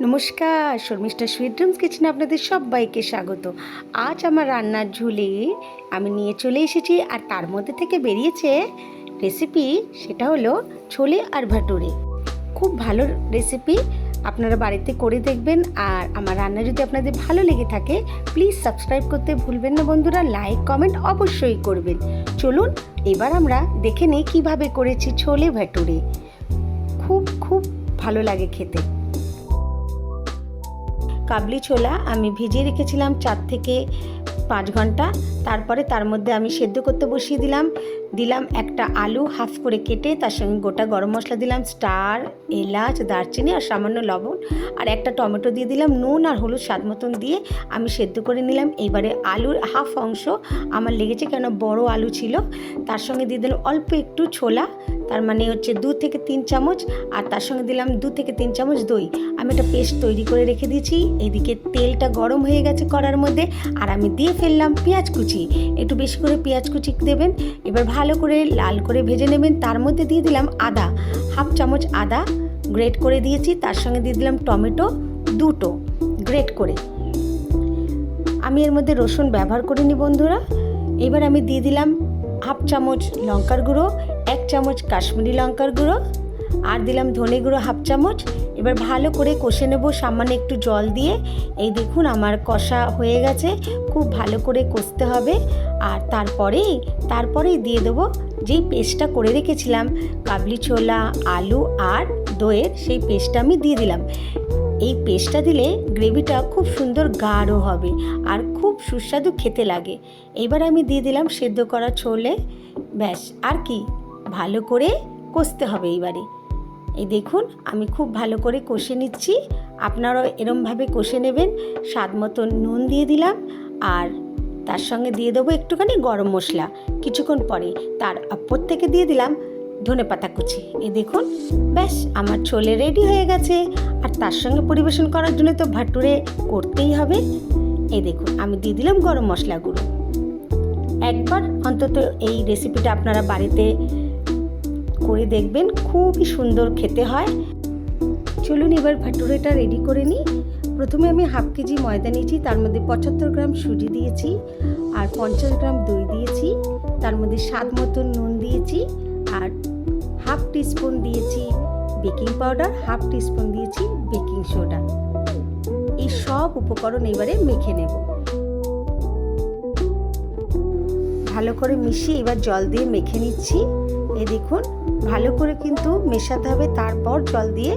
নমস্কার, Sharmistha sweet dreams কিচেনে আপনাদের সবাইকে স্বাগত। আজ আমার রান্নার ঝুলি আমি নিয়ে চলে এসেছি, আর তার মধ্যে থেকে বেরিয়েছে রেসিপি, সেটা হলো ছোলে আর ভাটুরে। খুব ভালো রেসিপি, আপনারা বাড়িতে করে দেখবেন। আর আমার রান্না যদি আপনাদের ভালো লেগে থাকে, প্লিজ সাবস্ক্রাইব করতে ভুলবেন না বন্ধুরা। লাইক কমেন্ট অবশ্যই করবেন। চলুন এবার আমরা দেখে নিই কীভাবে করেছি ছোলে ভাটুরে। খুব খুব ভালো লাগে খেতে। কাবলি ছোলা আমি ভিজিয়ে রেখেছিলাম 4 থেকে 5 ঘন্টা। তারপরে তার মধ্যে আমি সেদ্ধ করতে বসিয়ে দিলাম একটা আলু হাফ করে কেটে, তার সঙ্গে গোটা গরম মশলা দিলাম, স্টার, এলাচ, দারচিনি আর সামান্য লবণ, আর একটা টমেটো দিয়ে দিলাম, নুন আর হলুদ স্বাদ মতন দিয়ে আমি সেদ্ধ করে নিলাম। এইবারে আলুর হাফ অংশ আমার লেগেছে, কেন বড় আলু ছিল। তার সঙ্গে দিয়ে দিলাম অল্প একটু ছোলা, তার মানে হচ্ছে 2 থেকে 3 চামচ, আর তার সঙ্গে দিলাম 2 থেকে 3 চামচ দই। আমি একটা পেস্ট তৈরি করে রেখে দিয়েছি। এদিকে তেলটা গরম হয়ে গেছে কড়ার মধ্যে, আর আমি দিয়ে ফেললাম পেঁয়াজ কুচি। একটু বেশি করে পেঁয়াজ কুচি দেবেন। এবার ভালো করে লাল করে ভেজে নেবেন। তার মধ্যে দিয়ে দিলাম আদা, হাফ চামচ আদা গ্রেট করে দিয়েছি। তার সঙ্গে দিয়ে দিলাম টমেটো 2টো গ্রেট করে। আমি এর মধ্যে রসুন ব্যবহার করিনি বন্ধুরা। এবার আমি দিয়ে দিলাম হাফ চামচ লঙ্কার গুঁড়ো, 1 চামচ কাশ্মীরি লঙ্কার গুঁড়ো, আর দিলাম ধনে গুঁড়ো হাফ চামচ। এবার ভালো করে কষে নেব সামান্য একটু জল দিয়ে। এই দেখুন আমার কষা হয়ে গেছে। খুব ভালো করে কষতে হবে। আর তারপরেই দিয়ে দেবো যেই পেস্টটা করে রেখেছিলাম কাবলি ছোলা, আলু আর দইয়ের, সেই পেস্টটা আমি দিয়ে দিলাম। এই পেস্টটা দিলে গ্রেভিটা খুব সুন্দর গাঢ় হবে আর খুব সুস্বাদু খেতে লাগে। এবার আমি দিয়ে দিলাম সেদ্ধ করা ছোলে। ব্যাস, আর কি, ভালো করে কষতে হবে এইবারে। এই দেখুন আমি খুব ভালো করে কষে নিচ্ছি। আপনারাও এরমভাবে কষে নেবেন। স্বাদ মতো নুন দিয়ে দিলাম, আর তার সঙ্গে দিয়ে দেবো একটুখানি গরম মশলা। কিছুক্ষণ পরে তার উপর থেকে দিয়ে দিলাম ধনেপাতা কুচি। এই দেখুন, ব্যাস আমার ছোলে রেডি হয়ে গেছে। আর তার সঙ্গে পরিবেশন করার জন্য তো ভাটুরে করতেই হবে। এই দেখুন আমি দিয়ে দিলাম গরম মশলা গুঁড়ো। একবার অন্তত এই রেসিপিটা আপনারা বাড়িতে করে দেখবেন, খুবই সুন্দর খেতে হয়। চলুন এবার ভাটুরেটা রেডি করে নিই। প্রথমে আমি হাফ কেজি ময়দা নিয়েছি, তার মধ্যে 75 গ্রাম সুজি দিয়েছি, আর 50 গ্রাম দই দিয়েছি। তার মধ্যে স্বাদ মতন নুন দিয়েছি, আর হাফ টিস্পুন দিয়েছি বেকিং পাউডার, হাফ টিস্পুন দিয়েছি বেকিং সোডা। এই সব উপকরণ এবারে মেখে নেব। ভালো করে মিশিয়ে এবার জল দিয়ে মেখে নিচ্ছি। এই দেখুন ভালো করে কিন্তু মেশাতে হবে, তারপর জল দিয়ে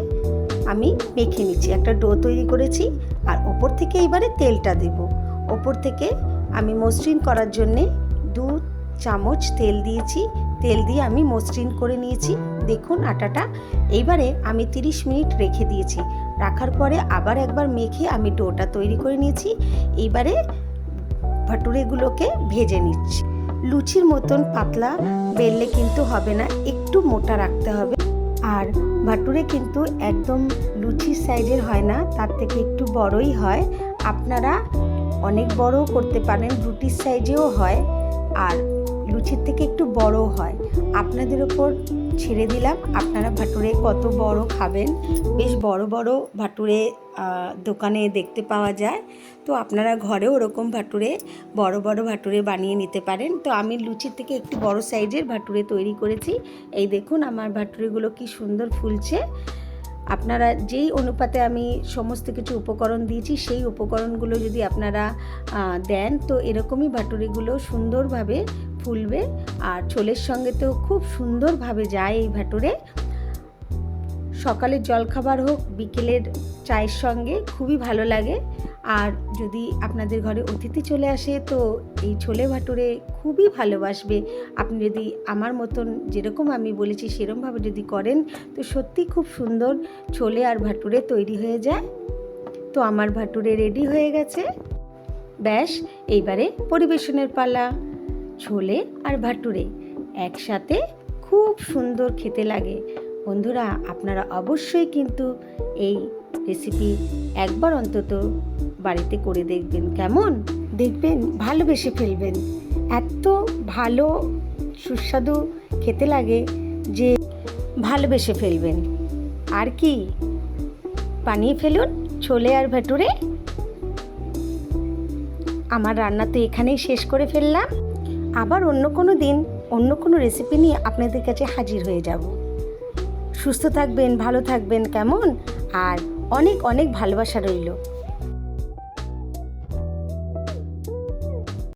আমি মেখে নিচ্ছি। একটা ডো তৈরি করেছি, আর ওপর থেকে এবারে তেলটা দেব। ওপর থেকে আমি মসৃণ করার জন্যে 2 চামচ তেল দিয়েছি। তেল দিয়ে আমি মসৃণ করে নিয়েছি। দেখুন আটাটা। এইবারে আমি 30 মিনিট রেখে দিয়েছি। রাখার পরে আবার একবার মেখে আমি ডোটা তৈরি করে নিয়েছি। এইবারে ভাটুরেগুলোকে ভেজে নিচ্ছি। লুচির মতন পাতলা বেললে কিন্তু হবে না, একটু মোটা রাখতে হবে। আর ভাটুরে কিন্তু একদম লুচির সাইজের হয় না, তার থেকে একটু বড়ই হয়। আপনারা অনেক বড়ও করতে পারেন, রুটির সাইজেও হয়, আর লুচির থেকে একটু বড়ও হয়। আপনাদের ওপর ছেড়ে দিলাম, আপনারা ভাটুরে কত বড় খাবেন। বেশ বড় বড় ভাটুরে দোকানে দেখতে পাওয়া যায়। তো আপনারা ঘরেও ওরকম বড় বড় ভাটুরে বানিয়ে নিতে পারেন। তো আমি লুচির থেকে একটু বড় সাইজের ভাটুরে তৈরি করেছি। এই দেখুন আমার ভাটুরেগুলো কি সুন্দর ফুলছে। আপনারা যেই অনুপাতে আমি সমস্ত কিছু উপকরণ দিয়েছি, সেই উপকরণগুলো যদি আপনারা দেন, তো এরকমই ভাটুরেগুলো সুন্দরভাবে ফুলবে। আর ছোলের সঙ্গে তো খুব সুন্দরভাবে যায় এই ভাটুরে। সকালের জলখাবার হোক, বিকেলের চায়ের সঙ্গে খুবই ভালো লাগে। আর যদি আপনাদের ঘরে অতিথি চলে আসে, তো এই ছোলে ভাটুরে খুবই ভালোবাসবে। আপনি যদি আমার মতন যেরকম আমি বলেছি সেরকমভাবে যদি করেন, তো সত্যি খুব সুন্দর ছোলে আর ভাটুরে তৈরি হয়ে যায়। তো আমার ভাটুরে রেডি হয়ে গেছে। ব্যাস, এইবারে পরিবেশনের পালা। ছোলে আর ভাটুরে একসাথে খুব সুন্দর খেতে লাগে। বন্ধুরা আপনারা অবশ্যই কিন্তু এই রেসিপি একবার অন্তত বাড়িতে করে দেখবেন। কেমন দেখবেন, ভালোবেসে ফেলবেন। এত ভালো সুস্বাদু খেতে লাগে যে ভালোবেসে ফেলবেন। আর কি, বানিয়ে ফেলুন। ছোলে আর ভেটুরে। আমার রান্না তো এখানেই শেষ করে ফেললাম। আবার অন্য কোনো দিন অন্য কোনো রেসিপি নিয়ে আপনাদের কাছে হাজির হয়ে যাব। সুস্থ থাকবেন, ভালো থাকবেন, কেমন? আর অনেক অনেক ভালোবাসা রইল।